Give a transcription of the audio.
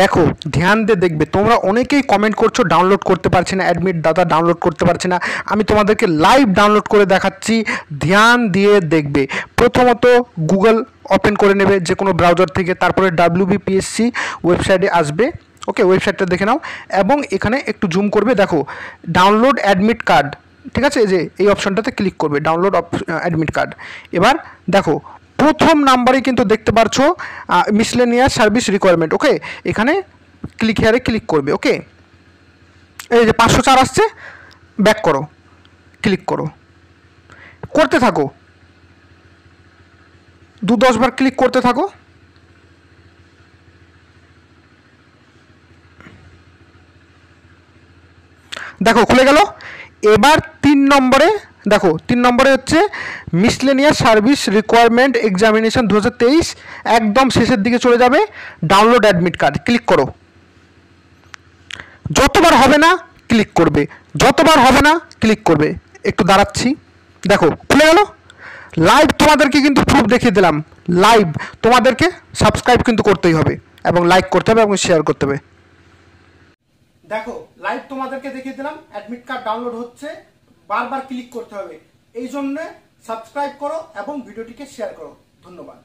দেখো ধ্যান দিয়ে দেখবে, তোমরা অনেকেই কমেন্ট করছো ডাউনলোড করতে পারছি না, অ্যাডমিট দাদা ডাউনলোড করতে পারছি না। আমি তোমাদেরকে লাইভ ডাউনলোড করে দেখাচ্ছি, ধ্যান দিয়ে দেখবে। প্রথমত গুগল ওপেন করে নেবে যে কোনো ব্রাউজার থেকে, তারপরে WBPSC ওয়েবসাইটে আসবে। ওকে, ওয়েবসাইটটা দেখে নাও এবং এখানে একটু জুম করবে, দেখো ডাউনলোড অ্যাডমিট কার্ড, ঠিক আছে, এই যে এই অপশনটাতে ক্লিক করবে, ডাউনলোড অ্যাডমিট কার্ড। এবার দেখো প্রথম নাম্বারে কিন্তু দেখতে পারছো মিসলেনিয়াস সার্ভিস রিকোয়ারমেন্ট। ওকে, এখানে ক্লিক হেয়ারে ক্লিক করবে। ওকে, এই যে 504 আসছে, ব্যাক করো, ক্লিক করো, করতে থাকো, 2-10 বার ক্লিক করতে থাকো। দেখো খুলে গেল। এবার 3 নম্বরে দেখো, 3 নম্বরে হচ্ছে মিসলেনিয়াস সার্ভিস রিকোয়ারমেন্ট এক্সামিনেশন 2023, একদম শেষের দিকে চলে যাবে, ডাউনলোড অ্যাডমিট কার্ড, ক্লিক করো। যতবার হবে না ক্লিক করবে, যতবার হবে না ক্লিক করবে। একটু দাঁড়াচ্ছি, দেখো খুলে গেল। লাইভ তোমাদেরকে কিন্তু প্রুফ দেখিয়ে দিলাম, লাইভ। তোমাদেরকে সাবস্ক্রাইব কিন্তু করতেই হবে এবং লাইক করতে হবে এবং শেয়ার করতে হবে। দেখো লাইভ তোমাদেরকে দেখিয়ে দিলাম, অ্যাডমিট কার্ড ডাউনলোড হচ্ছে, বারবার ক্লিক করতে হবে। এই জন্য সাবস্ক্রাইব করো এবং ভিডিওটিকে শেয়ার করো। ধন্যবাদ।